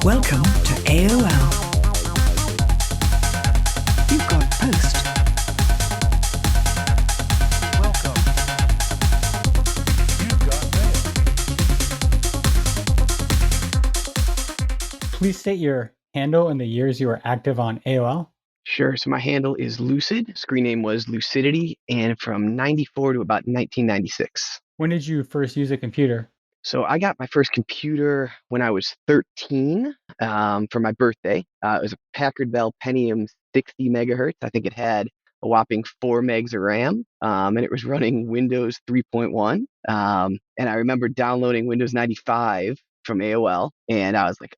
Welcome to AOL. You've got post. Welcome. You've got mail. Please state your handle and the years you were active on AOL. Sure. So my handle is Lucid. Screen name was Lucidity, and from 94 to about 1996. When did you first use a computer? So I got my first computer when I was 13 for my birthday. It was a Packard Bell Pentium 60 megahertz. I think it had a whopping 4 megs of RAM, and it was running Windows 3.1. And I remember downloading Windows 95 from AOL, and I was like,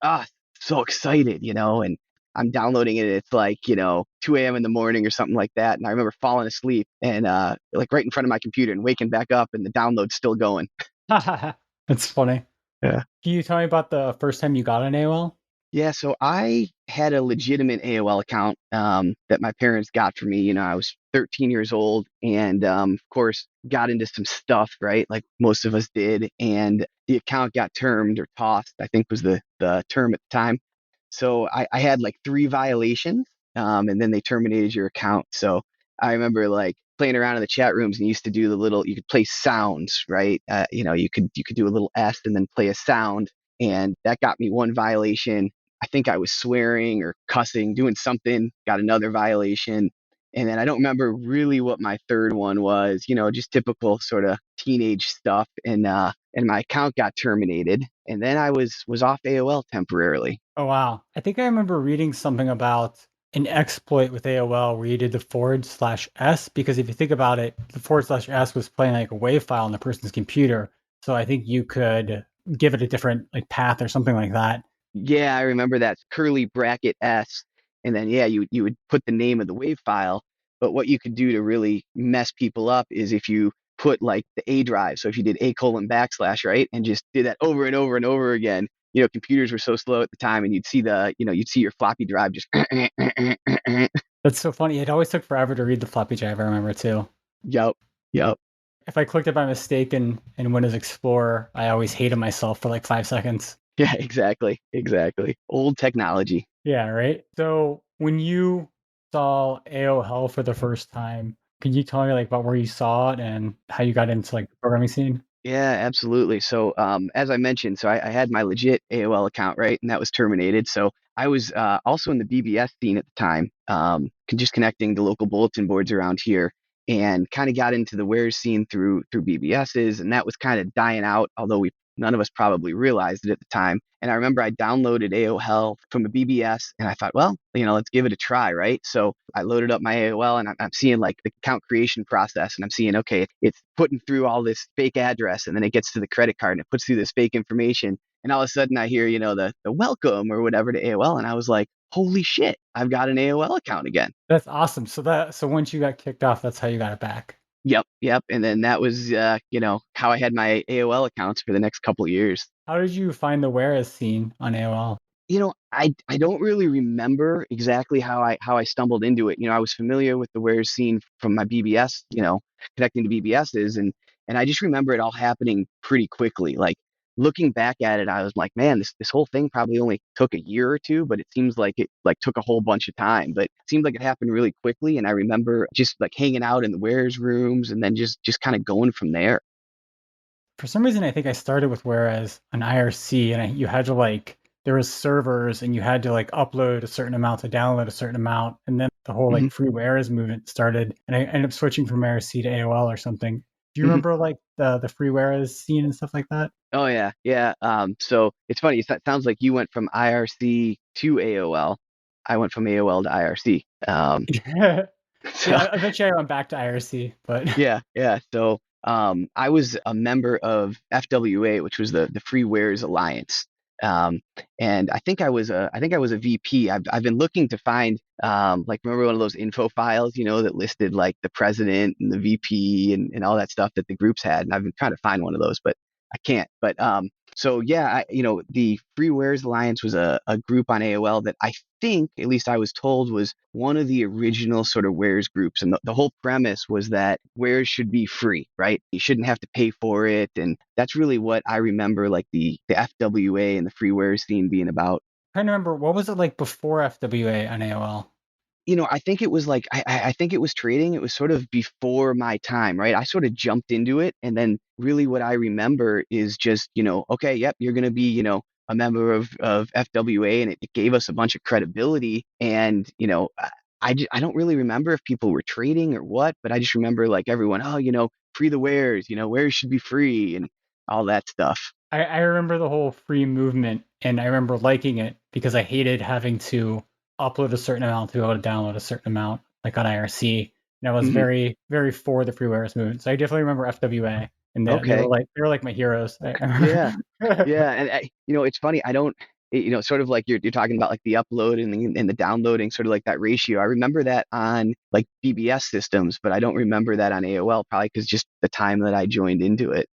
so excited, and I'm downloading it. It's like, 2 a.m. in the morning or something like that. And I remember falling asleep and like right in front of my computer and waking back up and the download's still going. That's funny. Yeah. Can you tell me about the first time you got an AOL? Yeah, so I had a legitimate AOL account that my parents got for me. I was 13 years old and, of course, got into some stuff, right? Like most of us did. And the account got termed or tossed, I think was the term at the time. So I had like 3 violations and then they terminated your account. So I remember like playing around in the chat rooms and used to do you could play sounds, right? You could do a little S and then play a sound. And that got me 1 violation. I think I was swearing or cussing, doing something, got another violation. And then I don't remember really what my third one was, just typical sort of teenage stuff. And my account got terminated. And then I was off AOL temporarily. Oh, wow. I think I remember reading something about an exploit with AOL where you did the /S, because if you think about it, the /S was playing like a WAV file on the person's computer. So I think you could give it a different like path or something like that. Yeah, I remember that curly bracket S. And then, yeah, you would put the name of the WAV file. But what you could do to really mess people up is if you put like the A drive. So if you did A:/, right, and just did that over and over and over again, computers were so slow at the time, and you'd see your floppy drive just. That's so funny. It always took forever to read the floppy drive, I remember too. Yep. If I clicked it by mistake in Windows Explorer, I always hated myself for like 5 seconds. Yeah, exactly. Old technology. Yeah, right. So when you saw AOL for the first time, can you tell me like about where you saw it and how you got into like the programming scene? Yeah, absolutely. So, as I mentioned, so I had my legit AOL account, right, and that was terminated. So I was also in the BBS scene at the time, just connecting the local bulletin boards around here, and kind of got into the Where's scene through BBSs, and that was kind of dying out, although none of us probably realized it at the time. And I remember I downloaded AOL from a BBS, and I thought, well, let's give it a try, right? So I loaded up my AOL, and I'm seeing like the account creation process, and I'm seeing, okay, it's putting through all this fake address, and then it gets to the credit card, and it puts through this fake information, and all of a sudden I hear, the welcome or whatever to AOL, and I was like, holy shit, I've got an AOL account again. That's awesome. So once you got kicked off, that's how you got it back. Yep. And then that was, how I had my AOL accounts for the next couple of years. How did you find the Whereas scene on AOL? I don't really remember exactly how I stumbled into it. I was familiar with the Where's scene from my BBS, connecting to BBSs, and I just remember it all happening pretty quickly. Like looking back at it, I was like, man, this whole thing probably only took a year or two, but it seems like it like took a whole bunch of time. But it seemed like it happened really quickly, and I remember just like hanging out in the Where's rooms and then just kind of going from there. For some reason, I think I started with Whereas on IRC, and you had to there was servers, and you had to like upload a certain amount to download a certain amount, and then the whole like free Whereas movement started, and I ended up switching from IRC to AOL or something. Do you remember like the free Whereas scene and stuff like that? Oh yeah. So it's funny. It sounds like you went from IRC to AOL. I went from AOL to IRC. Yeah, eventually I went back to IRC, but yeah. So I was a member of FWA, which was the Free Wares Alliance. And I think I was a VP. I've been looking to find remember one of those info files, that listed like the president and the VP and all that stuff that the groups had. And I've been trying to find one of those, but I can't. But so yeah, the Free Wares Alliance was a group on AOL that I think, at least I was told, was one of the original sort of Wares groups. And the whole premise was that Wares should be free, right? You shouldn't have to pay for it. And that's really what I remember, like the FWA and the Free Wares scene being about. trying to remember, what was it like before FWA on AOL? I think it was like I think it was trading. It was sort of before my time, right? I sort of jumped into it, and then really what I remember is just, okay, yep, you're gonna be, a member of FWA, and it gave us a bunch of credibility. And I don't really remember if people were trading or what, but I just remember like everyone, oh, free the wares, wares should be free and all that stuff. I remember the whole free movement, and I remember liking it because I hated having to upload a certain amount to be able to download a certain amount, like on IRC. And I was Hmm. very, very for the freewares movement. So I definitely remember FWA, and Okay. they were like my heroes. Yeah. Yeah, and it's funny. I don't, sort of like you're talking about like the upload and the downloading, sort of like that ratio. I remember that on like BBS systems, but I don't remember that on AOL, probably because just the time that I joined into it.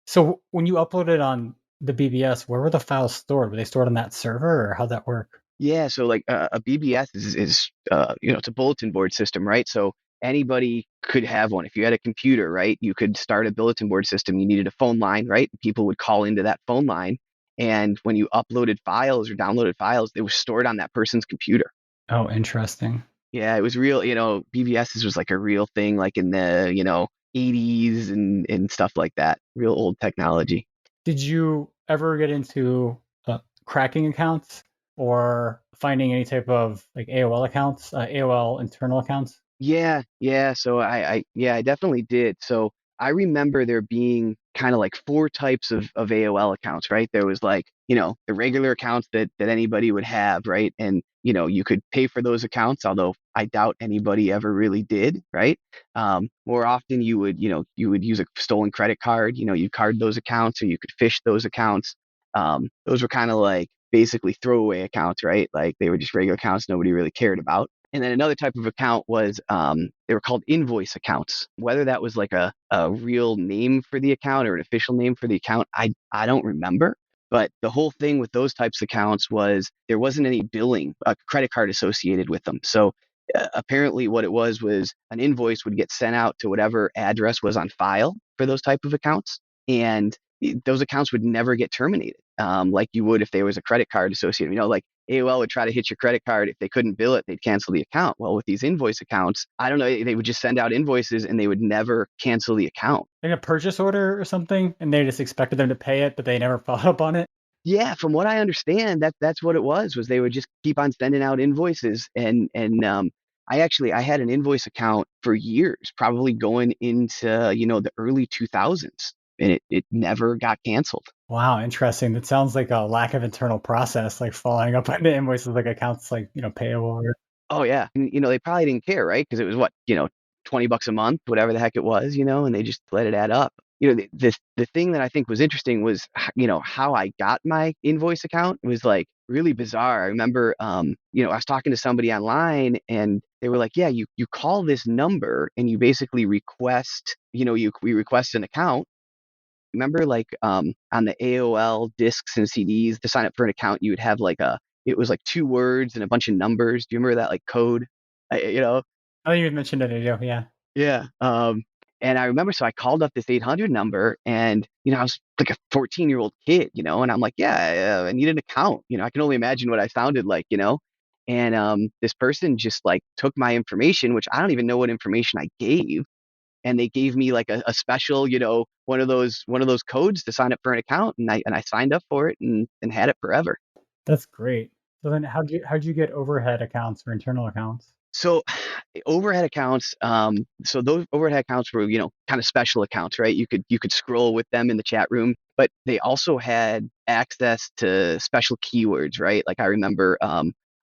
So when you uploaded on the BBS, where were the files stored? Were they stored on that server, or how'd that work? Yeah, so like a BBS is it's a bulletin board system, right? So anybody could have one. If you had a computer, right, you could start a bulletin board system. You needed a phone line, right? People would call into that phone line, and when you uploaded files or downloaded files, they were stored on that person's computer. Oh, interesting. Yeah, it was real. BBSs was like a real thing, like in the 80s and stuff like that. Real old technology. Did you ever get into cracking accounts or finding any type of like AOL accounts, AOL internal accounts? Yeah, yeah. So I definitely did. So I remember there being kind of like four types of AOL accounts, right? There was like, the regular accounts that anybody would have, right? And, you could pay for those accounts, although I doubt anybody ever really did, right? More often you would use a stolen credit card, you card those accounts or you could fish those accounts. Those were kind of like basically throwaway accounts, right? Like they were just regular accounts nobody really cared about. And then another type of account was they were called invoice accounts. Whether that was like a real name for the account or an official name for the account, I don't remember. But the whole thing with those types of accounts was there wasn't any billing, a credit card associated with them. So apparently what it was an invoice would get sent out to whatever address was on file for those type of accounts. And those accounts would never get terminated, like you would if there was a credit card associated. Like AOL would try to hit your credit card. If they couldn't bill it, they'd cancel the account. Well, with these invoice accounts, I don't know, they would just send out invoices and they would never cancel the account. Like a purchase order or something, and they just expected them to pay it, but they never followed up on it. Yeah, from what I understand, that's what it was they would just keep on sending out invoices. And I had an invoice account for years, probably going into, the early 2000s, and it never got canceled. Wow, interesting. That sounds like a lack of internal process, like following up on the invoices, like accounts like payable. Or... Oh yeah, and, they probably didn't care, right? Because it was what, $20 a month, whatever the heck it was, and they just let it add up. The thing that I think was interesting was, how I got my invoice account. It was like really bizarre. I remember, I was talking to somebody online, and they were like, "Yeah, you call this number, and you basically request, we request an account." Remember, like on the AOL discs and CDs, to sign up for an account, you would have like it was like two words and a bunch of numbers. Do you remember that like code? I, you know, I think you had mentioned it, yeah. yeah. And I remember, so I called up this 800 number, and I was like a 14-year-old kid, and I'm like, yeah, I need an account. I can only imagine what I sounded like. And this person just like took my information, which I don't even know what information I gave, and they gave me like a special, one of those codes to sign up for an account, and I signed up for it and had it forever. That's great. So then how'd you get overhead accounts or internal accounts? So overhead accounts, so those overhead accounts were, kind of special accounts, right? You could scroll with them in the chat room, but they also had access to special keywords, right? Like I remember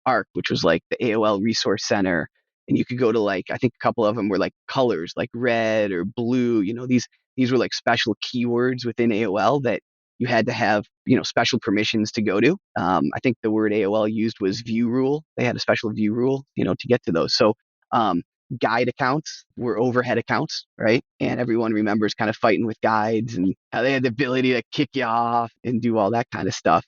ARC, which was like the AOL Resource Center, and you could go to like, I think a couple of them were like colors, like red or blue. These were like special keywords within AOL that you had to have, special permissions to go to. I think the word AOL used was view rule. They had a special view rule, to get to those. So um, guide accounts were overhead accounts, right? And everyone remembers kind of fighting with guides and how they had the ability to kick you off and do all that kind of stuff.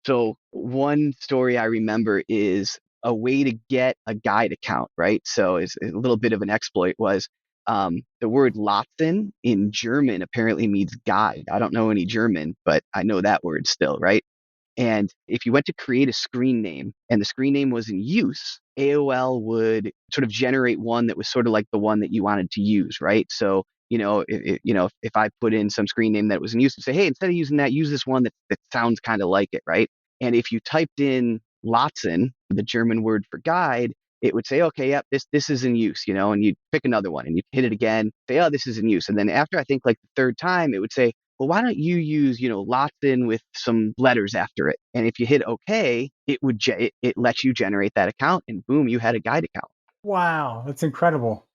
So one story I remember is a way to get a guide account, right? So is a little bit of an exploit was the word Latzen in German apparently means guide. I don't know any German, but I know that word still, right? And if you went to create a screen name and the screen name was in use, AOL would sort of generate one that was sort of like the one that you wanted to use, right? So, if I put in some screen name that was in use and say, hey, instead of using that, use this one that sounds kind of like it, right? And if you typed in Lotzen, the German word for guide, it would say, okay, yep, this is in use, and you'd pick another one and you'd hit it again, say, oh, this is in use. And then after I think like the third time, it would say, well, why don't you use, Lotzen with some letters after it? And if you hit okay, it lets you generate that account and boom, you had a guide account. Wow, that's incredible.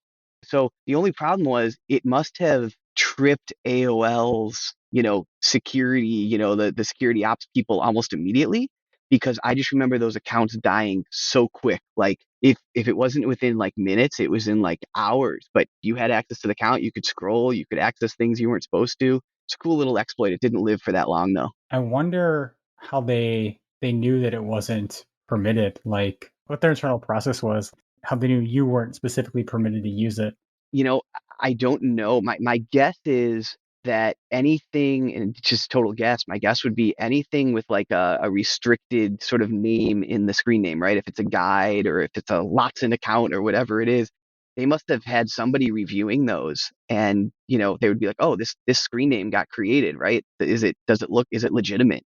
So the only problem was it must have tripped AOL's, security, the security ops people almost immediately, because I just remember those accounts dying so quick. Like if it wasn't within like minutes, it was in like hours, but you had access to the account, you could scroll, you could access things you weren't supposed to. It's a cool little exploit. It didn't live for that long though. I wonder how they knew that it wasn't permitted, like what their internal process was, how they knew you weren't specifically permitted to use it. I don't know. My guess is that anything, and just total guess, my guess would be anything with like a restricted sort of name in the screen name, right? If it's a guide or if it's a Lotzen account or whatever it is, they must have had somebody reviewing those, and they would be like, oh, this screen name got created, right? Is it legitimate?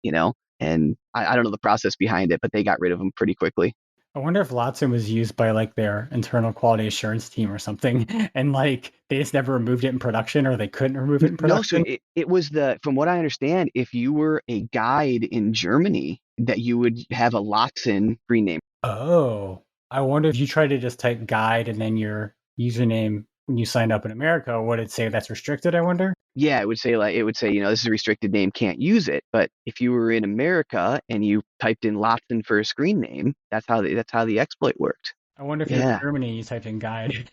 And I don't know the process behind it, but they got rid of them pretty quickly. I wonder if Lotzen was used by like their internal quality assurance team or something, and like they just never removed it in production, or they couldn't remove it in No, so production. it was from what I understand, if you were a guide in Germany, that you would have a Lotzen screen name. Oh, I wonder if you try to just type guide and then your username when you signed up in America, would it say that's restricted? I wonder. Yeah, it would say this is a restricted name, can't use it. But if you were in America and you typed in Lotzen for a screen name, that's how the exploit worked. I wonder if you're in Yeah, Germany and you type in guide.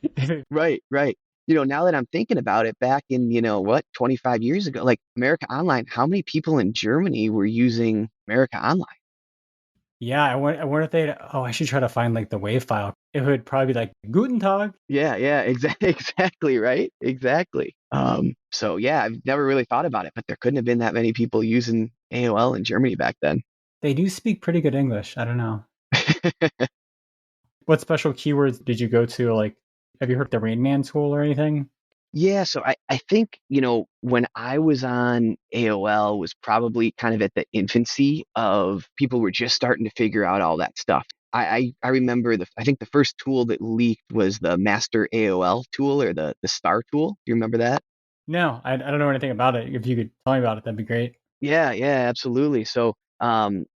right, right. Now that I'm thinking about it, back in 25 years ago, like America Online, how many people in Germany were using America Online? Yeah, I wonder if they. Oh, I should try to find like the WAV file. It would probably be like Guten Tag. Yeah, yeah, exactly, right? Exactly. So yeah, I've never really thought about it, but there couldn't have been that many people using AOL in Germany back then. They do speak pretty good English. I don't know. What special keywords did you go to? Like, have you heard the Rain Man tool or anything? Yeah, so I think, when I was on AOL was probably kind of at the infancy of people were just starting to figure out all that stuff. I remember I think the first tool that leaked was the Master AOL tool or the Star tool. Do you remember that? No, I don't know anything about it. If you could tell me about it, that'd be great. Yeah, yeah, absolutely. So,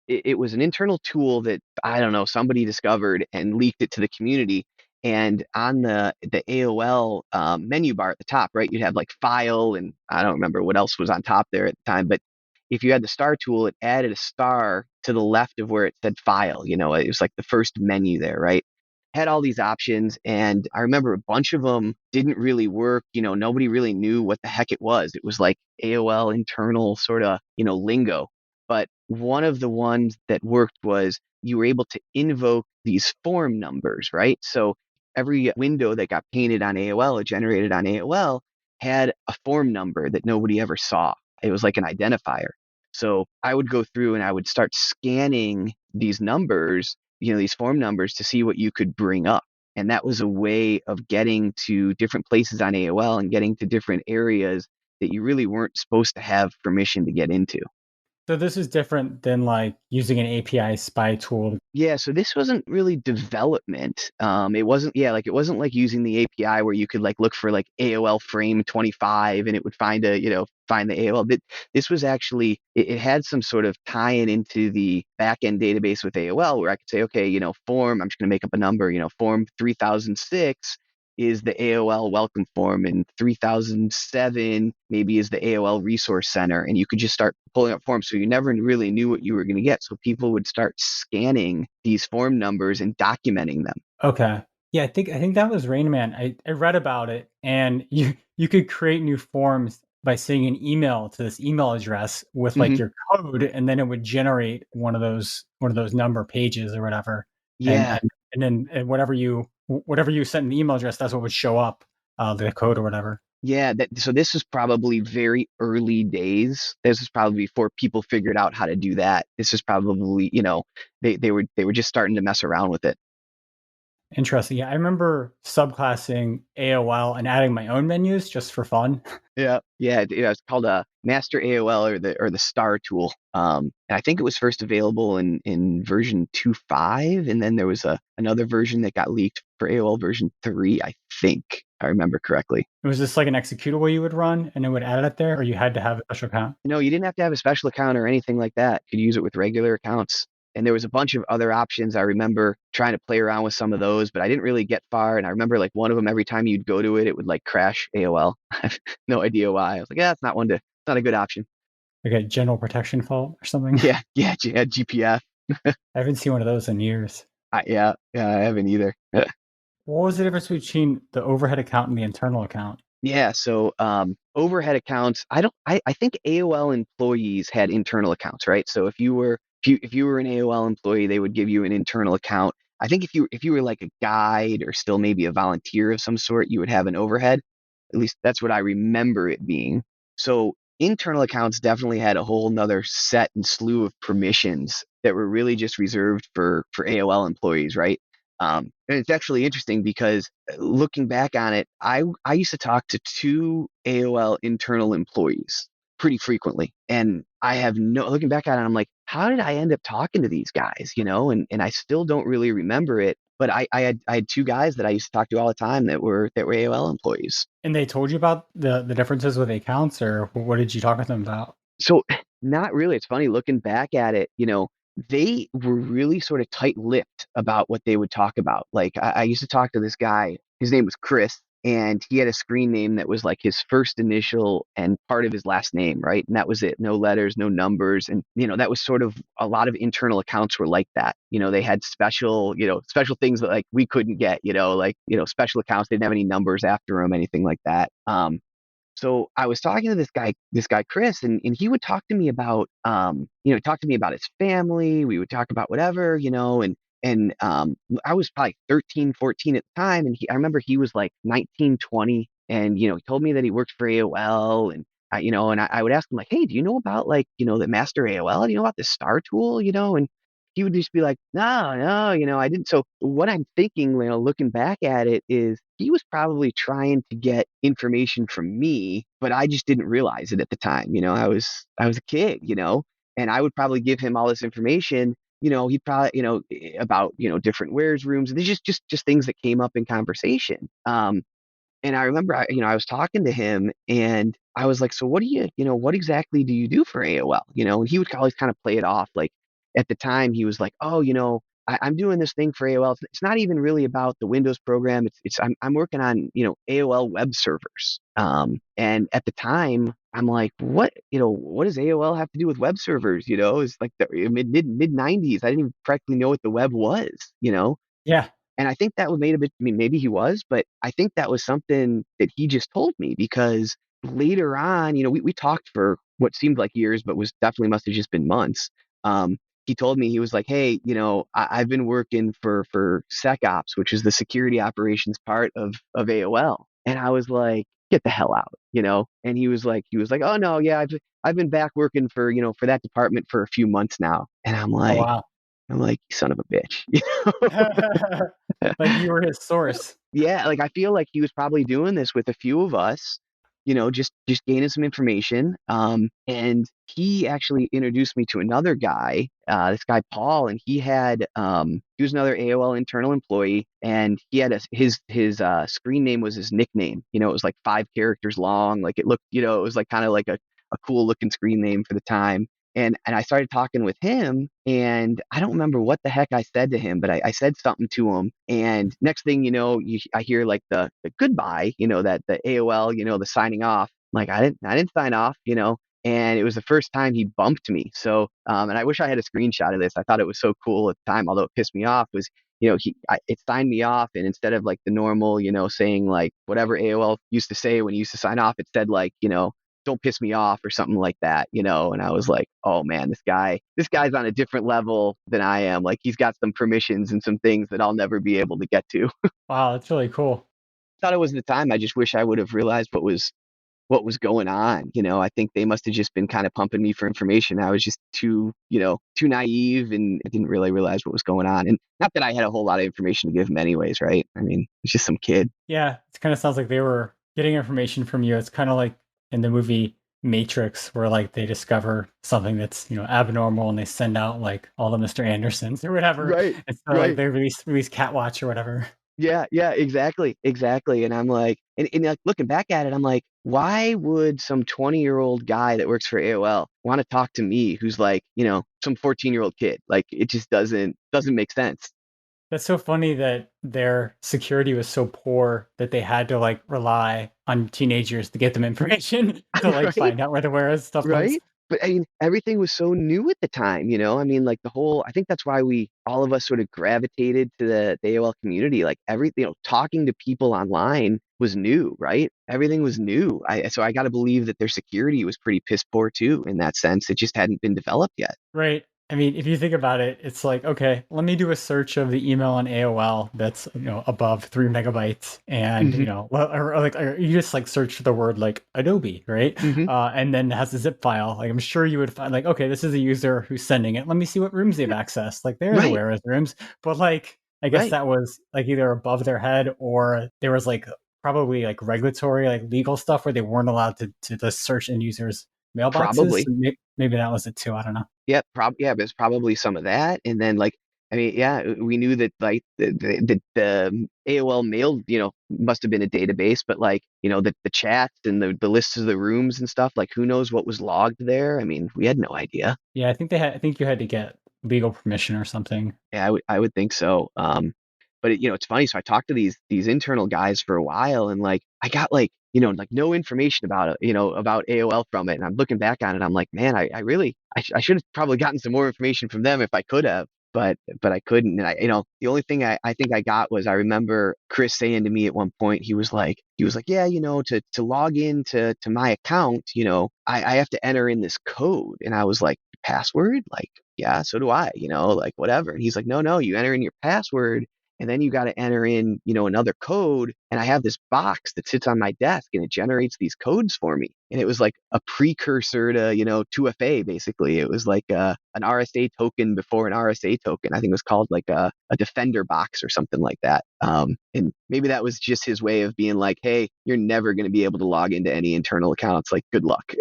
it was an internal tool that I don't know somebody discovered and leaked it to the community. And on the AOL menu bar at the top, right, you'd have like file, and I don't remember what else was on top there at the time. But if you had the star tool, it added a star to the left of where it said file. It was like the first menu there, right? Had all these options, and I remember a bunch of them didn't really work. Nobody really knew what the heck it was. It was like AOL internal sort of, lingo. But one of the ones that worked was you were able to invoke these form numbers, right? So every window that got painted on AOL or generated on AOL had a form number that nobody ever saw. It was like an identifier. So I would go through and I would start scanning these numbers, these form numbers, to see what you could bring up. And that was a way of getting to different places on AOL and getting to different areas that you really weren't supposed to have permission to get into. So this is different than like using an API spy tool. Yeah, so this wasn't really development. It wasn't like using the API where you could like look for like AOL frame 25 and it would find the AOL. This was actually, it had some sort of tie-in into the backend database with AOL where I could say, okay, form, I'm just going to make up a number, form 3006 is the AOL welcome form, and 3007 maybe is the AOL resource center. And you could just start pulling up forms. So you never really knew what you were going to get. So people would start scanning these form numbers and documenting them. Okay. Yeah, I think that was Rain Man. I read about it, and you could create new forms by sending an email to this email address with like Mhm. your code, and then it would generate one of those number pages or whatever. And Yeah. and then whatever you sent in the email address, that's what would show up, the code or whatever. Yeah, so this was probably very early days. This was probably before people figured out how to do that. This was probably, they were just starting to mess around with it. Interesting. Yeah, I remember subclassing AOL and adding my own menus just for fun. Yeah, yeah, it's called a Master AOL or the Star tool. And I think it was first available in version 2.5, and then there was another version that got leaked for AOL version 3, I think, if I remember correctly. Was this like an executable you would run and it would add it there, or you had to have a special account? No, you didn't have to have a special account or anything like that. You could use it with regular accounts. And there was a bunch of other options. I remember trying to play around with some of those, but I didn't really get far. And I remember like one of them, every time you'd go to it, it would like crash AOL. I have no idea why. I was like, yeah, it's not a good option. Like a general protection fault or something? Yeah, yeah, GPF. I haven't seen one of those in years. Yeah, I haven't either. What was the difference between the overhead account and the internal account? Yeah, so overhead accounts, I think AOL employees had internal accounts, right? So if you were an AOL employee, they would give you an internal account. I think if you were like a guide or still maybe a volunteer of some sort, you would have an overhead. At least that's what I remember it being. So internal accounts definitely had a whole nother set and slew of permissions that were really just reserved for AOL employees, right? And it's actually interesting because looking back on it, I used to talk to two AOL internal employees pretty frequently. And I have no, looking back on it, I'm like, how did I end up talking to these guys? And I still don't really remember it. But I had two guys that I used to talk to all the time that were AOL employees. And they told you about the differences with the accounts, or what did you talk with them about? So not really. It's funny looking back at it, they were really sort of tight-lipped about what they would talk about. Like I used to talk to this guy, his name was Chris, and he had a screen name that was like his first initial and part of his last name, right? And that was it. No letters, no numbers. And that was sort of a lot of internal accounts were like that. They had special things that like we couldn't get, like, special accounts, they didn't have any numbers after them, anything like that. So I was talking to this guy Chris, and he would talk to me about talk to me about his family. We would talk about whatever, and I was probably 13, 14 at the time, and I remember he was like 19, 20, and he told me that he worked for AOL, and I would ask him like, hey, do you know about like the Master AOL? Do you know about the Star tool? And he would just be like, no, no, I didn't. So what I'm thinking, looking back at it, is he was probably trying to get information from me, but I just didn't realize it at the time. I was a kid, and I would probably give him all this information. He probably, about different wares rooms. There's just things that came up in conversation. And I remember, I was talking to him, and I was like, so what exactly do you do for AOL? And he would always kind of play it off. Like at the time, he was like, oh, I'm doing this thing for AOL. It's not even really about the Windows program. I'm working on, AOL web servers. And at the time, I'm like, what does AOL have to do with web servers? It's like the mid 90s. I didn't even practically know what the web was, Yeah. and I think that was made a bit, I mean, maybe he was, but I think that was something that he just told me because later on, we talked for what seemed like years, but was definitely must have just been months. He told me, he was like, hey, I've been working for SecOps, which is the security operations part of AOL. And I was like, get the hell out, And he was like, oh no, yeah, I've been back working for that department for a few months now. And I'm Oh like, wow. you son of a bitch. Like you were his source. Yeah, like I feel like he was probably doing this with a few of us, just gaining some information. And he actually introduced me to another guy, this guy Paul, and he was another AOL internal employee, and he had his screen name was his nickname. It was like 5 characters long, like it looked, it was like kind of like a cool looking screen name for the time. And I started talking with him, and I don't remember what the heck I said to him, but I said something to him. And next thing you know, I hear like the goodbye, that the AOL, the signing off. I'm like I didn't sign off, And it was the first time he bumped me. So, and I wish I had a screenshot of this. I thought it was so cool at the time, although it pissed me off. Was it signed me off, and instead of like the normal, saying like whatever AOL used to say when you used to sign off, it said like, don't piss me off or something like that, And I was like, oh man, this guy's on a different level than I am. Like he's got some permissions and some things that I'll never be able to get to. Wow, that's really cool. thought it was at the time. I just wish I would have realized what was going on. I think they must have just been kind of pumping me for information. I was just too naive, and I didn't really realize what was going on. And not that I had a whole lot of information to give them anyways, right? I mean, it's just some kid. Yeah, it kind of sounds like they were getting information from you. It's kind of like in the movie Matrix, where like they discover something that's abnormal, and they send out like all the Mr. Andersons or whatever, Right, and so like right. they release Catwatch or whatever. Yeah, yeah, exactly, exactly. And I'm like, and like looking back at it, I'm like, why would some 20-year-old guy that works for AOL want to talk to me, who's like, some 14-year-old kid? Like, it just doesn't make sense. That's so funny that their security was so poor that they had to like rely on teenagers to get them information to like Right, find out where the whereas stuff was. right. But I mean, everything was so new at the time, I mean, like I think that's why all of us sort of gravitated to the AOL community. Like talking to people online was new, right? Everything was new. So I got to believe that their security was pretty piss poor too, in that sense. It just hadn't been developed yet. Right. I mean, if you think about it, it's like, okay, let me do a search of the email on AOL that's, above 3 MB. And, Hmm. or you just like search for the word like Adobe, right? Hmm. And then it has a zip file. Like, I'm sure you would find like, okay, this is a user who's sending it. Let me see what rooms they've accessed. Like, there's a Right, whereas rooms. But like, I guess right. that was like either above their head, or there was like probably like regulatory, like legal stuff where they weren't allowed to just search end users' mailboxes. Probably. So maybe that was it too. I don't know. Yeah, there's probably some of that. And then like, I mean, yeah, we knew that like the AOL mail, must have been a database, but like, the chats and the lists of the rooms and stuff, like who knows what was logged there? I mean, we had no idea. Yeah, I think you had to get legal permission or something. Yeah, I would think so. But it's funny. So I talked to these internal guys for a while, and like I got like like no information about it, about AOL from it. And I'm looking back on it, I'm like, man, I really I should have probably gotten some more information from them if I could have, but I couldn't. And the only thing I think I got was, I remember Chris saying to me at one point, he was like, yeah, to log in to my account, I have to enter in this code. And I was like, password? Like, yeah, so do I, like whatever. And he's like, no, you enter in your password, and then you got to enter in, another code. And I have this box that sits on my desk, and it generates these codes for me. And it was like a precursor to, 2FA, basically. It was like an RSA token before an RSA token. I think it was called like a defender box or something like that. And maybe that was just his way of being like, hey, you're never going to be able to log into any internal accounts. Like, good luck.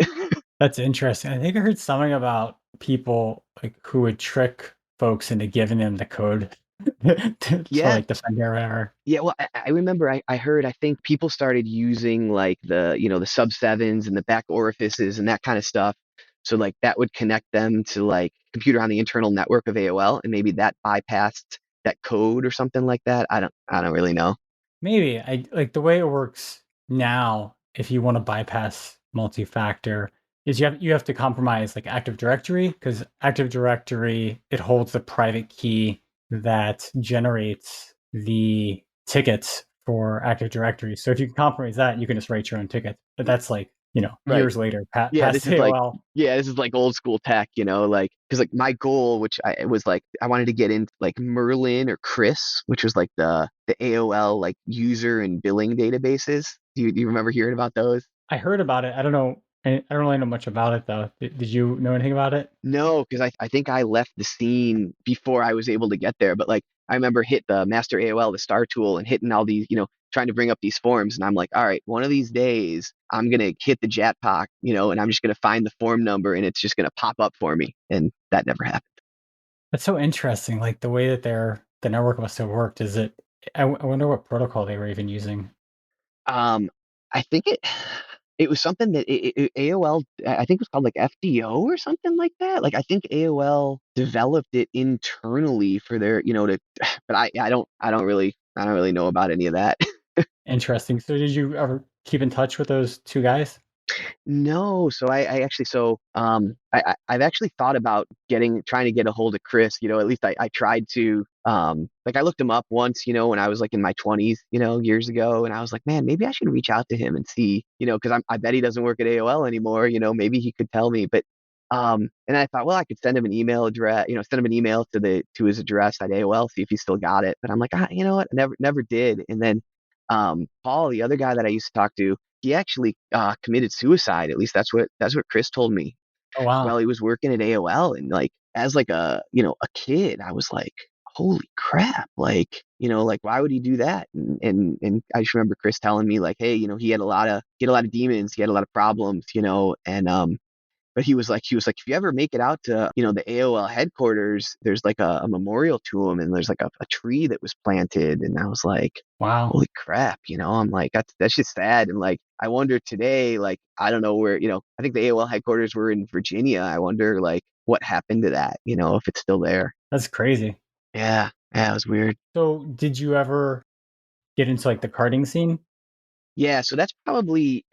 That's interesting. I think I heard something about people like who would trick folks into giving them the code to Yeah. like defend their error. Yeah, well, I remember I heard, I think people started using like the sub sevens and the back orifices and that kind of stuff. So like that would connect them to like computer on the internal network of AOL, and maybe that bypassed that code or something like that. I don't really know. Maybe I like the way it works now. If you want to bypass multi-factor, is you have to compromise like Active Directory, because Active Directory, it holds the private key that generates the tickets for Active Directory. So if you can compromise that, you can just write your own ticket. But that's like Right. years later, Yeah, past AOL. this is like old school tech, like, because like my goal, which I was like, I wanted to get into like Merlin or Chris, which was like the AOL like user and billing databases. Do you remember hearing about those? I heard about it. I don't know. I don't really know much about it though. Did you know anything about it? No, because I think I left the scene before I was able to get there. But like I remember hit the Master AOL, the Star Tool, and hitting all these, trying to bring up these forms. And I'm like, all right, one of these days I'm gonna hit the Jetpack, and I'm just gonna find the form number, and it's just gonna pop up for me. And that never happened. That's so interesting. Like the way that the network must have worked. Is it? I wonder what protocol they were even using. Um, I think it was something that AOL, I think it was called like FDO or something like that. Like I think AOL developed it internally for their, to, but I don't really know about any of that. Interesting. So did you ever keep in touch with those two guys? No, so I actually, I've actually thought about trying to get a hold of Chris. At least I tried to. Like I looked him up once, when I was like in my 20s, years ago, and I was like, man, maybe I should reach out to him and see, because I bet he doesn't work at AOL anymore. Maybe he could tell me. But and I thought, well, I could send him an email address, send him an email to his address at AOL, see if he still got it. But I'm like, you know what, I never did. And then Paul, the other guy that I used to talk to, he actually committed suicide. At least that's what Chris told me Oh wow. while he was working at AOL. And like as like a kid, I was like, holy crap, like like why would he do that? And I just remember Chris telling me like, hey, he had a lot of demons, he had a lot of problems, and but he was like, if you ever make it out to, the AOL headquarters, there's like a memorial to him, and there's like a tree that was planted. And I was like, Wow. holy crap, I'm like, that's just sad. And like, I wonder today, like, I don't know where, I think the AOL headquarters were in Virginia. I wonder like what happened to that, if it's still there. That's crazy. Yeah. Yeah. It was weird. So did you ever get into like the karting scene? Yeah, so that's probably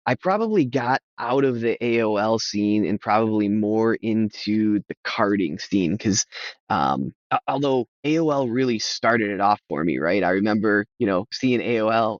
I probably got out of the AOL scene and probably more into the karting scene because although AOL really started it off for me, right? I remember, seeing AOL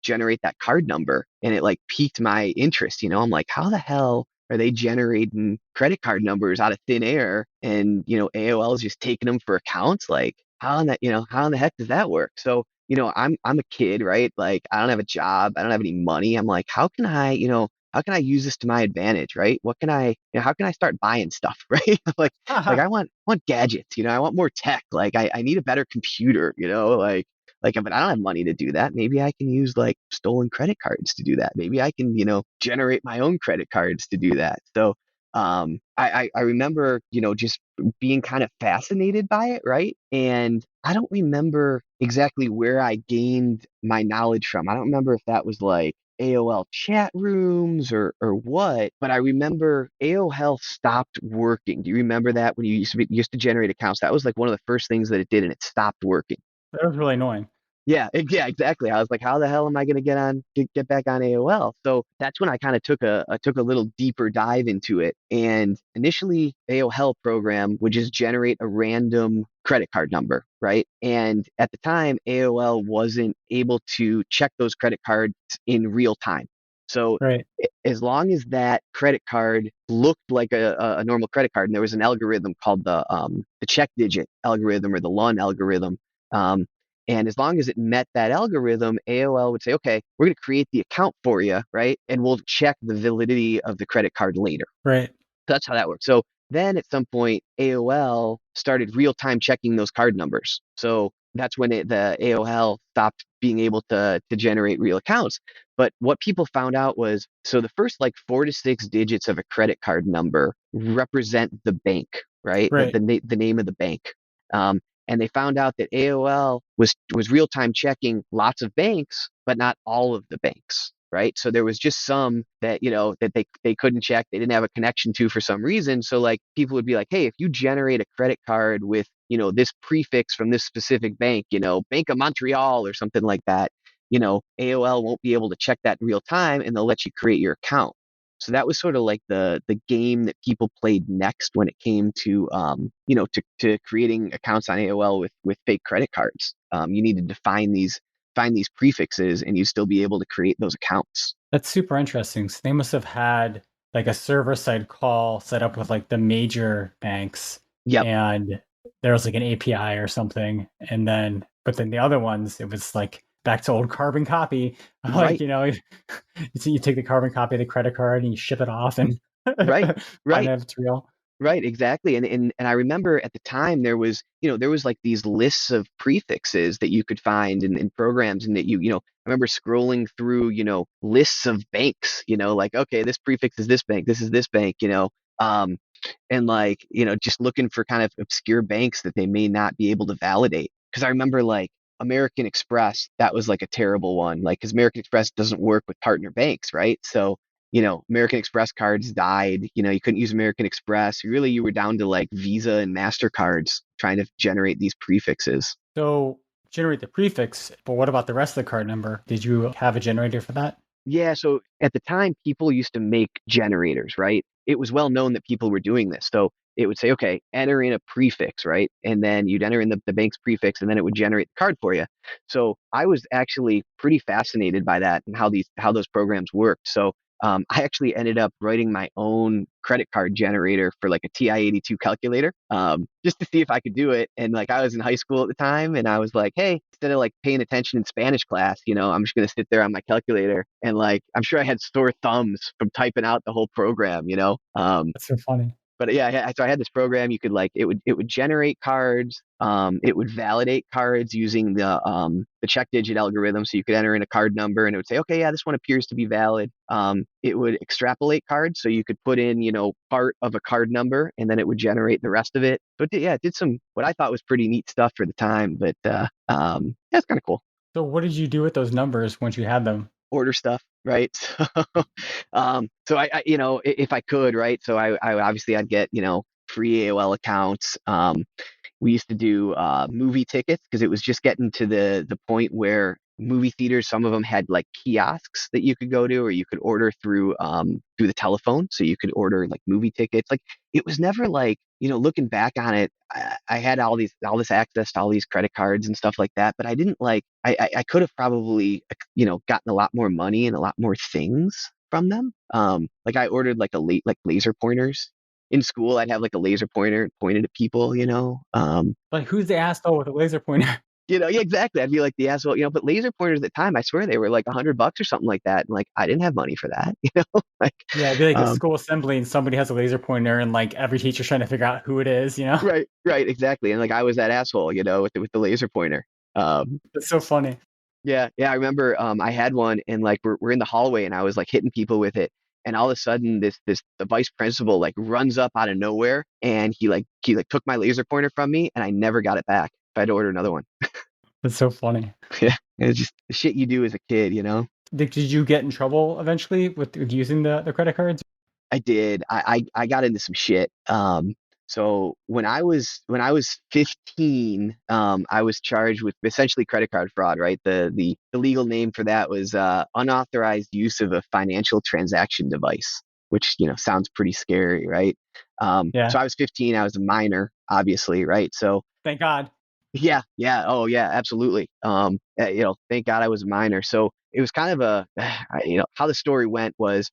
generate that card number, and it like piqued my interest. I'm like, how the hell are they generating credit card numbers out of thin air? And AOL is just taking them for accounts. Like, how in the heck does that work? So I'm a kid, right? Like I don't have a job, I don't have any money. I'm like, how can I use this to my advantage, right? What can how can I start buying stuff, right? Like Haha. I want gadgets, I want more tech. Like I need a better computer, but I don't have money to do that. Maybe I can use like stolen credit cards to do that. Maybe I can, generate my own credit cards to do that. So I remember, just being kind of fascinated by it, right? And I don't remember exactly where I gained my knowledge from. I don't remember if that was like AOL chat rooms or what, but I remember AOL stopped working. Do you remember that when you used to generate accounts? That was like one of the first things that it did, and it stopped working. That was really annoying. Yeah, exactly. I was like, how the hell am I going to get back on AOL? So that's when I kind of took a little deeper dive into it. And initially, AOL program would just generate a random credit card number, right? And at the time, AOL wasn't able to check those credit cards in real time. So Right. as long as that credit card looked like a normal credit card, and there was an algorithm called the check digit algorithm or the LUN algorithm. Um, and as long as it met that algorithm, AOL would say, okay, we're going to create the account for you, right? And we'll check the validity of the credit card later. Right. So that's how that works. So then at some point, AOL started real time checking those card numbers. So that's when the AOL stopped being able to generate real accounts. But what people found out was, so the first like 4 to 6 digits of a credit card number represent the bank, right? The, Right. the, na- the name of the bank. Um, and they found out that AOL was real time checking lots of banks, but not all of the banks. Right. So there was just some that, that they couldn't check. They didn't have a connection to for some reason. So like people would be like, hey, if you generate a credit card with, this prefix from this specific bank, Bank of Montreal or something like that, AOL won't be able to check that in real time, and they'll let you create your account. So that was sort of like the game that people played next when it came to to creating accounts on AOL with fake credit cards. You needed to find these prefixes, and you'd still be able to create those accounts. That's super interesting. So they must have had like a server side call set up with like the major banks, Yep. and there was like an API or something. And then, but then the other ones, it was like back to old carbon copy. Like, Right. you take the carbon copy of the credit card and you ship it off and Right. find Right. out if it's real. Right, exactly. And I remember at the time there was like these lists of prefixes that you could find in programs, and that I remember scrolling through, lists of banks, like, okay, this prefix is this bank, this is this bank, um, and like, just looking for kind of obscure banks that they may not be able to validate. Because I remember like American Express, that was like a terrible one, like because American Express doesn't work with partner banks, right? So American Express cards died. You couldn't use American Express. Really, you were down to like Visa and MasterCards trying to generate these prefixes. So generate the prefix, but what about the rest of the card number? Did you have a generator for that? Yeah, so at the time, people used to make generators, right? It was well known that people were doing this. So it would say, okay, enter in a prefix, right? And then you'd enter in the bank's prefix, and then it would generate the card for you. So I was actually pretty fascinated by that and how those programs worked. So I actually ended up writing my own credit card generator for like a TI-82 calculator, just to see if I could do it. And like I was in high school at the time, and I was like, hey, instead of like paying attention in Spanish class, I'm just gonna sit there on my calculator, and like I'm sure I had sore thumbs from typing out the whole program. That's so funny. But yeah, so I had this program. You could like it would generate cards. It would validate cards using the check digit algorithm. So you could enter in a card number, and it would say, okay, yeah, this one appears to be valid. It would extrapolate cards, so you could put in part of a card number, and then it would generate the rest of it. So it did some what I thought was pretty neat stuff for the time. But yeah, it's kind of cool. So what did you do with those numbers once you had them? Order stuff, right? So if I could, right? So I obviously I'd get free AOL accounts. We used to do movie tickets because it was just getting to the point where movie theaters, some of them had like kiosks that you could go to, or you could order through the telephone. So you could order like movie tickets. Like it was never like, looking back on it, I had all this access to all these credit cards and stuff like that, but I didn't like, I could have probably, gotten a lot more money and a lot more things from them. Like I ordered like like laser pointers in school. I'd have like a laser pointer pointed at people. Like, who's the asshole with a laser pointer? Yeah, exactly. I'd be like the asshole, but laser pointers at the time, I swear they were like $100 or something like that. And like, I didn't have money for that, like, Yeah, it'd be like a school assembly and somebody has a laser pointer and like every teacher's trying to figure out who it is. right, exactly. And like, I was that asshole, with the laser pointer. It's so funny. Yeah. I remember, I had one, and like, we're in the hallway, and I was like hitting people with it. And all of a sudden the vice principal like runs up out of nowhere, and he took my laser pointer from me, and I never got it back. I had to order another one. That's so funny. Yeah, it's just the shit you do as a kid. Did you get in trouble eventually with using the credit cards? I did. I got into some shit. So when I was 15, I was charged with essentially credit card fraud. Right. The legal name for that was unauthorized use of a financial transaction device, which sounds pretty scary, right? Yeah. So I was 15. I was a minor, obviously, right? So Thank God. yeah. Oh yeah, absolutely. Thank God I was a minor. So it was kind of how the story went was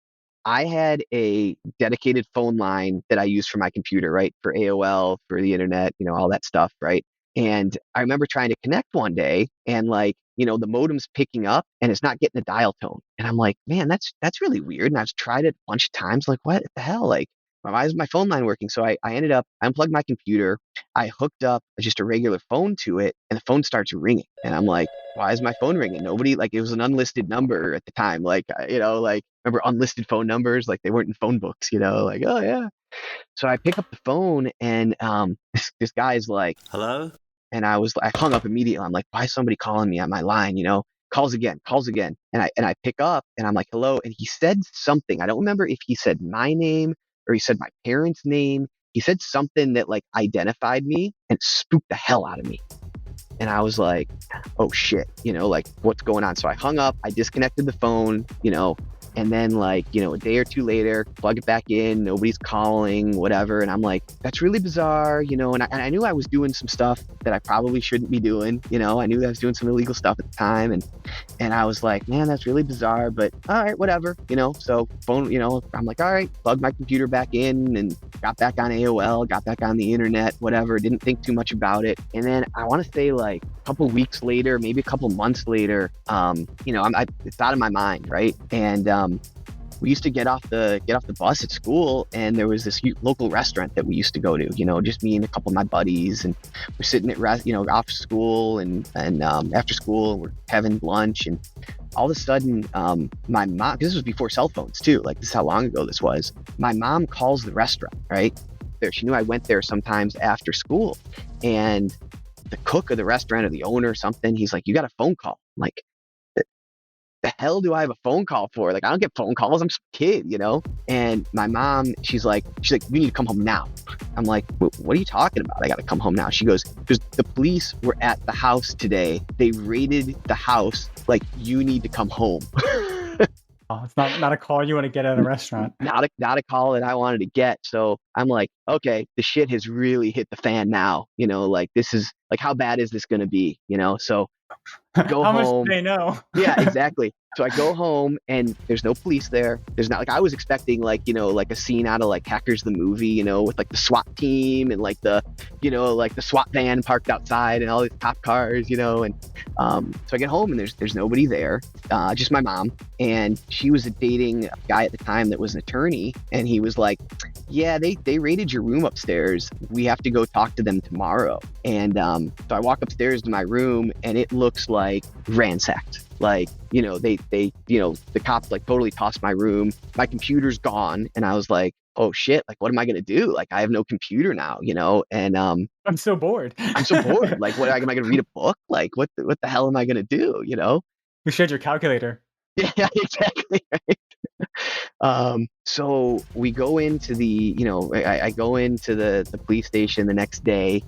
I had a dedicated phone line that I used for my computer, right? For AOL, for the internet, all that stuff, right? And I remember trying to connect one day, and like, the modem's picking up and it's not getting a dial tone. And I'm like, man, that's really weird. And I've tried it a bunch of times. Like, what the hell? Like, why is my phone line working? So I ended up, I unplugged my computer. I hooked up just a regular phone to it, and the phone starts ringing. And I'm like, why is my phone ringing? Nobody, like, it was an unlisted number at the time. Like, like, remember unlisted phone numbers? Like, they weren't in phone books, like, oh yeah. So I pick up the phone, and this guy's like, hello? And I hung up immediately. I'm like, why is somebody calling me on my line? Calls again. And I pick up, and I'm like, hello. And he said something. I don't remember if he said my name or he said my parents' name. He said something that like identified me and spooked the hell out of me. And I was like, oh shit, like what's going on? So I hung up, I disconnected the phone, and then like, a day or two later, plug it back in, nobody's calling, whatever. And I'm like, that's really bizarre, and I knew I was doing some stuff that I probably shouldn't be doing. I knew I was doing some illegal stuff at the time. And I was like, man, that's really bizarre, but all right, whatever, so phone, I'm like, all right, plug my computer back in and got back on AOL, got back on the internet, whatever, didn't think too much about it. And then I want to say like a couple weeks later, maybe a couple months later, it's out of my mind. Right. And, we used to get off the bus at school, and there was this local restaurant that we used to go to, just me and a couple of my buddies, and we're sitting at after school and after school we're having lunch, and all of a sudden my mom, because this was before cell phones too, like this is how long ago this was, my mom calls the restaurant, right there. She knew I went there sometimes after school, and the cook of the restaurant or the owner or something, he's like, you got a phone call. I'm like, the hell do I have a phone call for? Like, I don't get phone calls. I'm just a kid, And my mom, she's like, you need to come home now. I'm like, what are you talking about? I got to come home now. She goes, because the police were at the house today. They raided the house. Like, you need to come home. Oh, it's not a call you want to get at a restaurant. Not a call that I wanted to get. So I'm like, okay, the shit has really hit the fan now. Like, this is like, how bad is this going to be? So go How much do home. they know? Yeah, exactly. So I go home and there's no police there. There's not, like, I was expecting, like, like a scene out of like Hackers the movie, with like the SWAT team and like like the SWAT van parked outside and all these cop cars, and so I get home and there's nobody there, just my mom, and she was dating a guy at the time that was an attorney, and he was like, yeah, they raided your room upstairs. We have to go talk to them tomorrow. And so I walk upstairs to my room and it looks like ransacked. Like, they the cops like totally tossed my room. My computer's gone. And I was like, oh shit, like, what am I going to do? Like, I have no computer now, and I'm so bored. I'm so bored. Like, what am I going to read a book? Like, what the hell am I going to do? We shared your calculator. Yeah, exactly. So we go into I go into the police station the next day,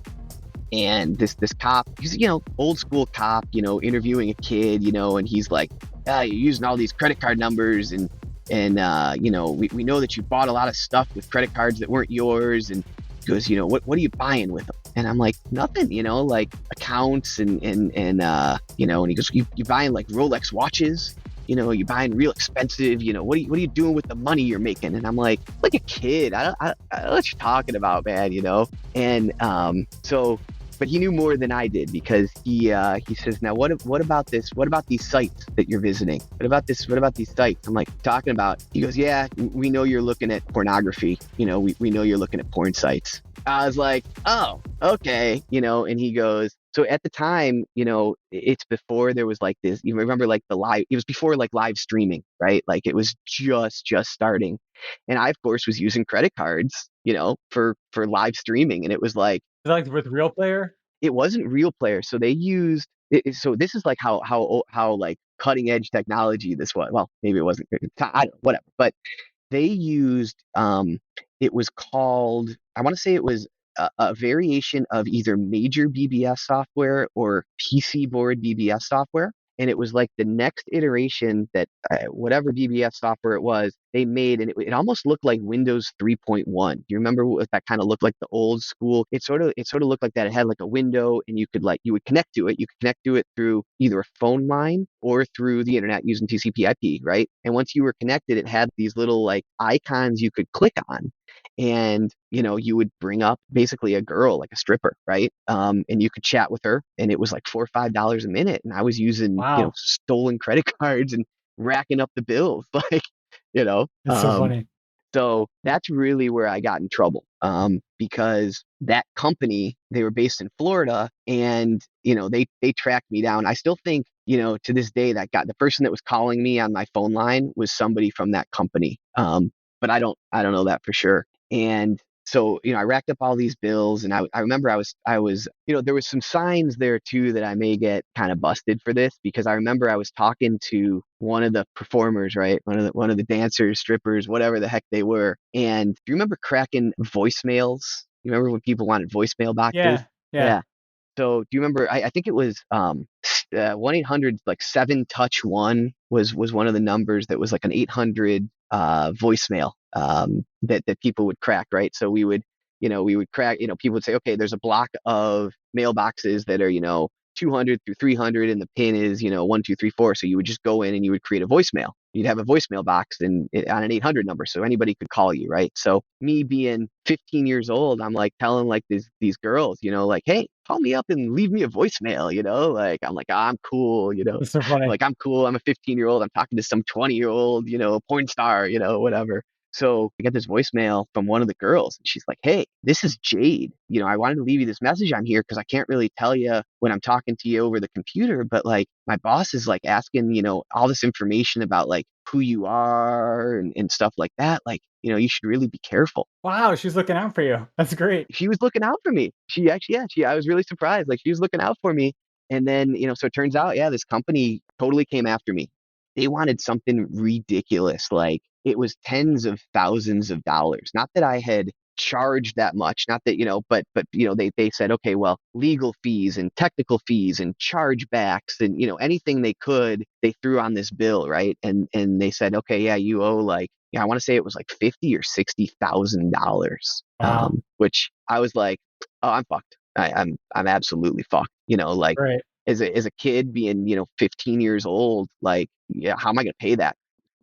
and this cop, he's, old school cop, interviewing a kid, and he's like, you're using all these credit card numbers, and we know that you bought a lot of stuff with credit cards that weren't yours. And he goes, what are you buying with them? And I'm like, nothing, like accounts and and he goes, you buying like Rolex watches? You buying real expensive, what are you doing with the money you're making? And I'm like a kid. I don't know what you're talking about, man, And so, but he knew more than I did, because he says, now what about this? What about these sites that you're visiting? What about this? What about these sites? I'm like, talking about, he goes, yeah, we know you're looking at pornography. We know you're looking at porn sites. I was like, oh, okay. And he goes, so at the time, it's before there was like this, you remember like it was before like live streaming, right? Like it was just starting. And I, of course, was using credit cards, for live streaming. And it was like, Is that like with Real Player? it wasn't Real Player. So they used so this is like how like cutting edge technology this was. Well, maybe it wasn't, I don't know, whatever. But they used it was called, I want to say it was a variation of either major BBS software or PC board BBS software. And it was like the next iteration that whatever BBS software it was, they made, and it almost looked like Windows 3.1. Do you remember what that kind of looked like? The old school. It sort of looked like that. It had like a window, and you would connect to it. You could connect to it through either a phone line or through the internet using TCP/IP, right? And once you were connected, it had these little like icons you could click on, and you would bring up basically a girl, like a stripper, right? And you could chat with her, and it was like $4 or $5 a minute, and I was using Wow. stolen credit cards and racking up the bills, like It's so funny. so that's really where I got in trouble, because that company, they were based in Florida, and they tracked me down. I still think to this day that the person that was calling me on my phone line was somebody from that company, but I don't know that for sure. And so I racked up all these bills, and I remember I was there was some signs there too that I may get kind of busted for this, because I remember I was talking to one of the performers, right? One of the dancers, strippers, whatever the heck they were. And do you remember cracking voicemails? You remember when people wanted voicemail boxes? Yeah. So do you remember? I think it was 1-800, like 7-touch-1 was one of the numbers that was like an 800 voicemail that people would crack, right? So we would crack. People would say, okay, there's a block of mailboxes that are 200 through 300, and the pin is 1, 2, 3, 4. So you would just go in and you would create a voicemail. You'd have a voicemail box on an 800 number, so anybody could call you, right? So me being 15 years old, I'm like telling like these girls, like, hey, call me up and leave me a voicemail, like I'm like, I'm cool, It's so funny. like I'm cool. I'm a 15-year-old. I'm talking to some 20-year-old, porn star, whatever. So I got this voicemail from one of the girls, and she's like, hey, this is Jade. I wanted to leave you this message on here because I can't really tell you when I'm talking to you over the computer, but like my boss is like asking, all this information about like who you are and stuff like that. Like, you should really be careful. Wow, she's looking out for you. That's great. She was looking out for me. She actually, I was really surprised. Like, she was looking out for me. And then, so it turns out, yeah, this company totally came after me. They wanted something ridiculous. Like, it was tens of thousands of dollars. Not that I had charged that much, not that, but they said, okay, well, legal fees and technical fees and chargebacks and, anything they could, they threw on this bill, right? And they said, okay, yeah, you owe like, I want to say it was like $50,000 or $60,000. Wow. Which I was like, oh, I'm fucked. I'm absolutely fucked. Like, Right. as a kid being, 15 years old, like, yeah, how am I going to pay that?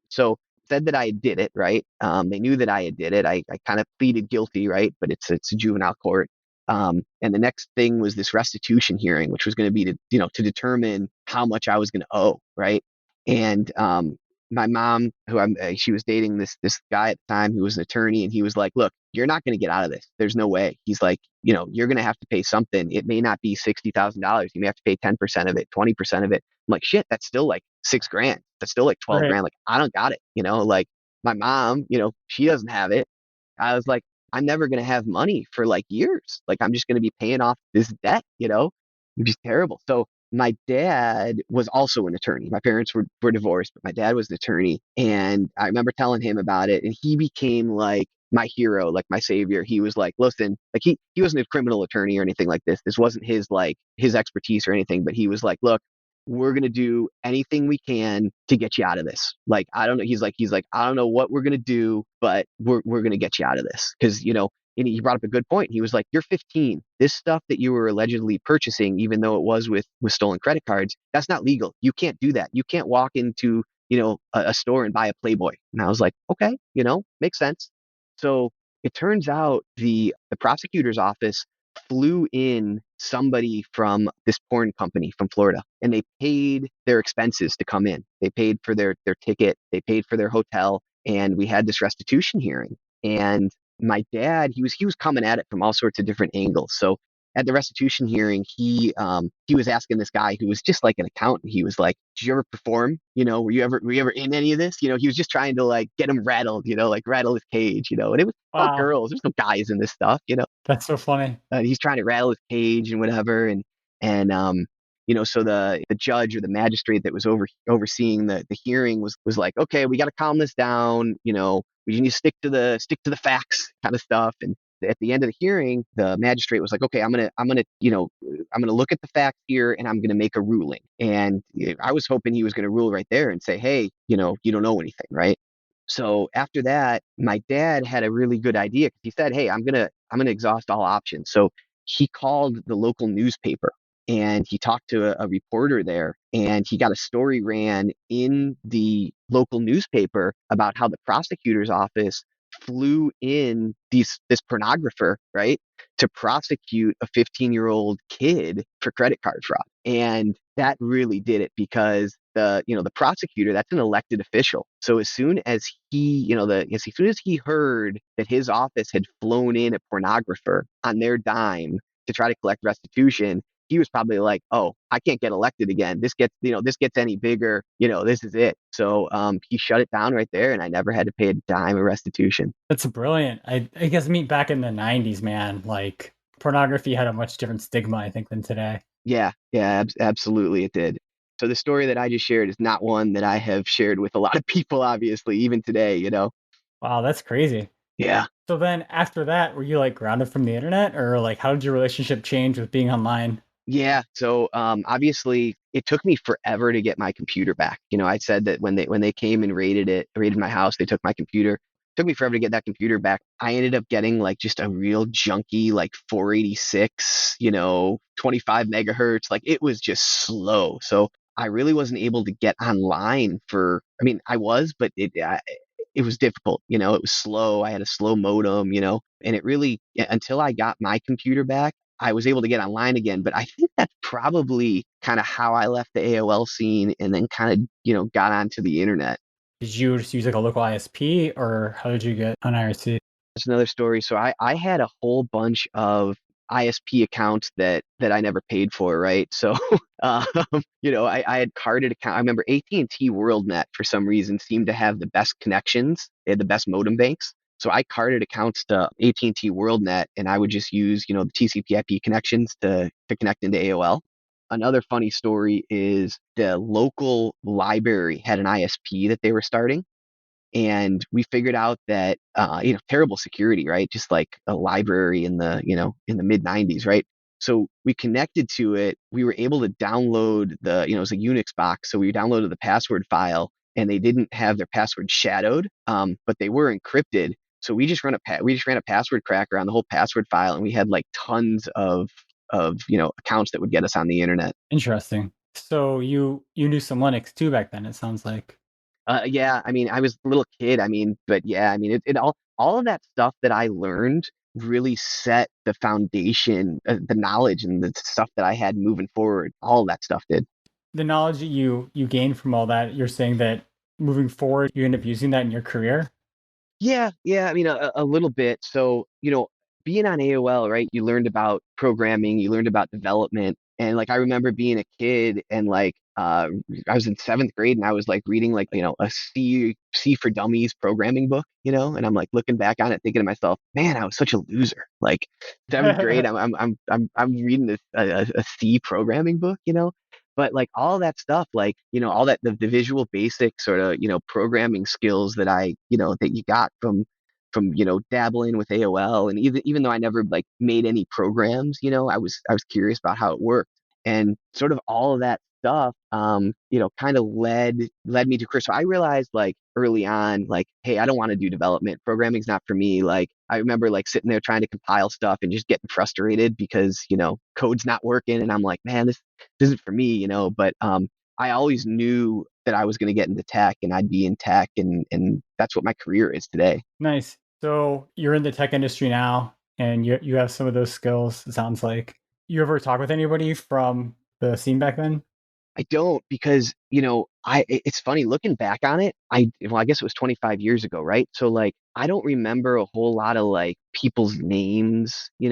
So said that I did it, right? They knew that I had did it. I kind of pleaded guilty, right? But it's a juvenile court. And the next thing was this restitution hearing, which was going to be to determine how much I was going to owe, right? And my mom, she was dating this guy at the time who was an attorney, and he was like, "Look, you're not going to get out of this. There's no way." He's like, "You're going to have to pay something. It may not be $60,000. You may have to pay 10% of it, 20% of it." I'm like, "Shit, that's still like $6,000. That's still like 12 Right. grand. Like, I don't got it. Like my mom, she doesn't have it." I was like, "I'm never going to have money for like years. Like, I'm just going to be paying off this debt, It'd be terrible." So my dad was also an attorney. My parents were divorced, but my dad was an attorney. And I remember telling him about it, and he became like my hero, like my savior. He was like, "Listen," like he wasn't a criminal attorney or anything like this. This wasn't his expertise or anything, but he was like, "Look, we're going to do anything we can to get you out of this. Like, I don't know." He's like, "I don't know what we're going to do, but we're going to get you out of this." Cause and he brought up a good point. He was like, "You're 15. This stuff that you were allegedly purchasing, even though it was with stolen credit cards, that's not legal. You can't do that. You can't walk into, a store and buy a Playboy." And I was like, "Okay, makes sense." So it turns out the prosecutor's office flew in somebody from this porn company from Florida, and they paid their expenses to come in. They paid for their ticket, they paid for their hotel, and we had this restitution hearing. And my dad, he was coming at it from all sorts of different angles. So at the restitution hearing, he was asking this guy who was just like an accountant. He was like, "Did you ever perform? Were you ever in any of this?" He was just trying to like get him rattled, like rattle his cage, and it was all Wow. girls. There's no guys in this stuff. That's so funny. He's trying to rattle his cage and whatever. And so the judge or the magistrate that was overseeing the hearing was like, "Okay, we got to calm this down. We need to stick to the facts," kind of stuff. And at the end of the hearing, the magistrate was like, "Okay, I'm gonna look at the facts here, and I'm gonna make a ruling." And I was hoping he was gonna rule right there and say, "Hey, you don't know anything, right?" So after that, my dad had a really good idea, because he said, "Hey, I'm gonna exhaust all options." So he called the local newspaper, and he talked to a reporter there, and he got a story ran in the local newspaper about how the prosecutor's office flew in this pornographer, right, to prosecute a 15-year-old kid for credit card fraud. And that really did it, because the prosecutor, that's an elected official. So as soon as as soon as he heard that his office had flown in a pornographer on their dime to try to collect restitution, he was probably like, "Oh, I can't get elected again. This gets any bigger. This is it." So he shut it down right there, and I never had to pay a dime of restitution. That's brilliant. I guess, back in the 90s, man, like pornography had a much different stigma, I think, than today. Yeah, yeah, absolutely, it did. So the story that I just shared is not one that I have shared with a lot of people, obviously, even today. Wow, that's crazy. Yeah. So then after that, were you like grounded from the internet, or like how did your relationship change with being online? Yeah. So obviously, it took me forever to get my computer back. I said that when they came and raided my house, they took my computer. It took me forever to get that computer back. I ended up getting like just a real junky, like 486, 25 megahertz. Like, it was just slow. So I really wasn't able to get online for. I mean, I was, but it was difficult. It was slow. I had a slow modem. And it really, until I got my computer back, I was able to get online again. But I think that's probably kind of how I left the AOL scene, and then kind of, got onto the internet. Did you just use like a local ISP, or how did you get on IRC? That's another story. So I had a whole bunch of ISP accounts that I never paid for, right? So, um, I had carded account. I remember AT&T WorldNet, for some reason, seemed to have the best connections. They had the best modem banks. So I carded accounts to AT&T WorldNet, and I would just use, the TCP/IP connections to connect into AOL. Another funny story is the local library had an ISP that they were starting, and we figured out that terrible security, right? Just like a library in the mid 90s, right? So we connected to it. We were able to download it was a Unix box, so we downloaded the password file, and they didn't have their password shadowed, but they were encrypted. So we just ran a password cracker on the whole password file, and we had like tons of of accounts that would get us on the internet. Interesting. So you knew some Linux too back then, it sounds like. Yeah, I mean, I was a little kid. I mean, but yeah, I mean, it all of that stuff that I learned really set the foundation, the knowledge and the stuff that I had moving forward. All of that stuff did. The knowledge that you gained from all that, you're saying that moving forward, you end up using that in your career? Yeah, yeah. I mean, a little bit. So, being on AOL, right? You learned about programming, you learned about development, and like I remember being a kid and like I was in seventh grade and I was like reading like a C for Dummies programming book, and I'm like looking back on it, thinking to myself, man, I was such a loser. Like seventh grade, I'm reading this a C programming book, but like all that stuff, like all that the visual basic sort of programming skills that that you got from dabbling with AOL, and even though I never like made any programs, I was curious about how it worked, and sort of all of that stuff kind of led me to career. So I realized like early on, like, hey, I don't want to do development. Programming's not for me. Like I remember like sitting there trying to compile stuff and just getting frustrated because code's not working, and I'm like, man, this isn't for me, but I always knew that I was going to get into tech and I'd be in tech, and that's what my career is today. Nice. So you're in the tech industry now and you have some of those skills, it sounds like. You ever talk with anybody from the scene back then? I don't, because it's funny looking back on it. I guess it was 25 years ago, right? So like I don't remember a whole lot of like people's names. I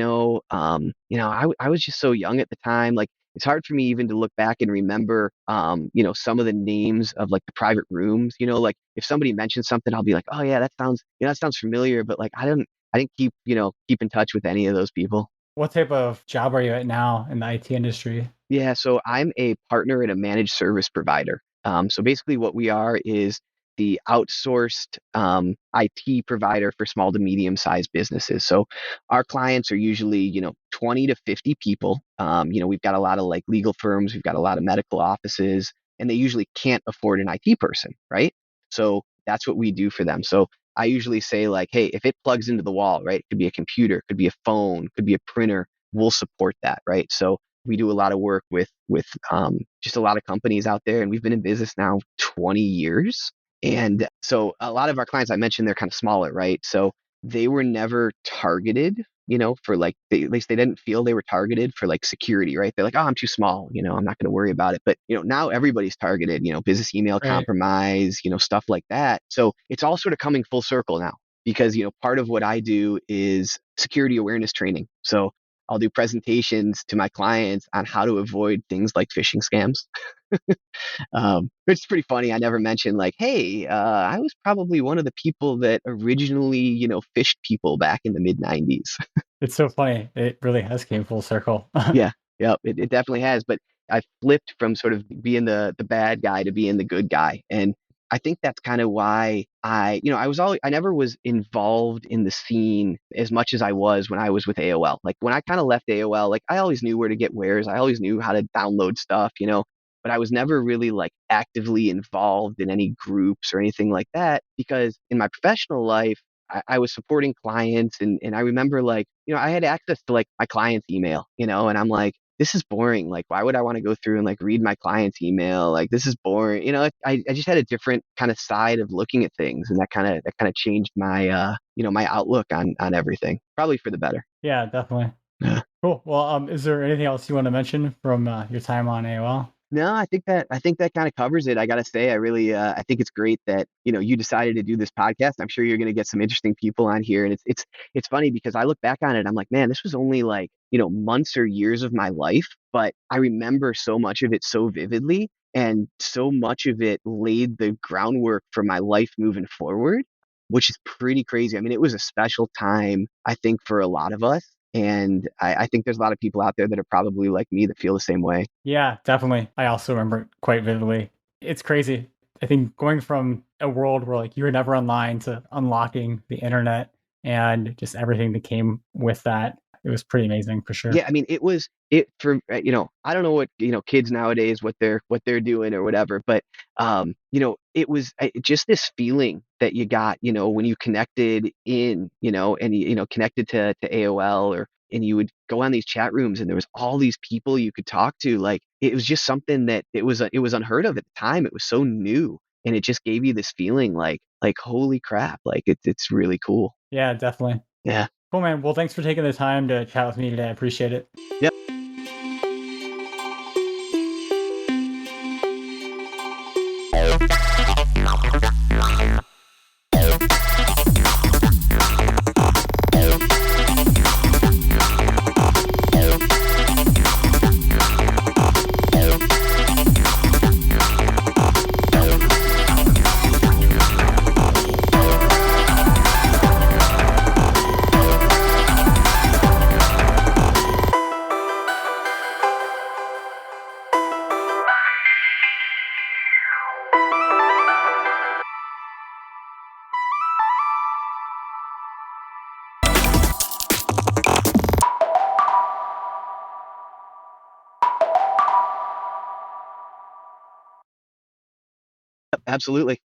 was just so young at the time. Like it's hard for me even to look back and remember some of the names of like the private rooms. Like if somebody mentions something, I'll be like, oh yeah, that sounds familiar, but like I didn't keep in touch with any of those people. What type of job are you at now in the IT industry? Yeah, so I'm a partner at a managed service provider. So basically, what we are is the outsourced IT provider for small to medium sized businesses. So our clients are usually, 20 to 50 people. We've got a lot of like legal firms, we've got a lot of medical offices, and they usually can't afford an IT person, right? So that's what we do for them. So I usually say like, hey, if it plugs into the wall, right? It could be a computer, could be a phone, could be a printer. We'll support that, right? So we do a lot of work with just a lot of companies out there, and we've been in business now 20 years. And so a lot of our clients, I mentioned, they're kind of smaller, right? So they were never targeted, for like at least they didn't feel they were targeted for like security, right? They're like, oh, I'm too small, I'm not going to worry about it. But now everybody's targeted, business email Right. compromise, stuff like that. So it's all sort of coming full circle now, because part of what I do is security awareness training. So I'll do presentations to my clients on how to avoid things like phishing scams. Which is pretty funny. I never mentioned like, hey, I was probably one of the people that originally, fished people back in the mid '90s. It's so funny. It really has came full circle. Yeah, yeah, it definitely has. But I flipped from sort of being the bad guy to being the good guy, and I think that's kind of why I never was involved in the scene as much as I was when I was with AOL. Like when I kind of left AOL, like I always knew where to get wares, I always knew how to download stuff, but I was never really like actively involved in any groups or anything like that, because in my professional life, I was supporting clients, and I remember like, I had access to like my client's email, and I'm like, this is boring. Like, why would I want to go through and like read my client's email? Like, this is boring. I just had a different kind of side of looking at things, and that kind of changed my my outlook on everything, probably for the better. Yeah, definitely. Yeah. Cool. Well, is there anything else you want to mention from your time on AOL? No, I think that kind of covers it. I gotta say, I really I think it's great that you decided to do this podcast. I'm sure you're gonna get some interesting people on here, and it's funny because I look back on it, I'm like, man, this was only like months or years of my life, but I remember so much of it so vividly, and so much of it laid the groundwork for my life moving forward, which is pretty crazy. I mean, it was a special time, I think, for a lot of us. And I think there's a lot of people out there that are probably like me that feel the same way. Yeah, definitely. I also remember it quite vividly. It's crazy. I think going from a world where like you were never online to unlocking the internet and just everything that came with that, it was pretty amazing for sure. Yeah, I mean, it for I don't know what kids nowadays what they're doing or whatever, but it was just this feeling that you got when you connected in and connected to AOL, or and you would go on these chat rooms and there was all these people you could talk to. Like it was just something that it was unheard of at the time. It was so new, and it just gave you this feeling like holy crap, like it's really cool. Yeah, definitely. Yeah. Cool, man. Well, thanks for taking the time to chat with me today. I appreciate it. Yep. Absolutely.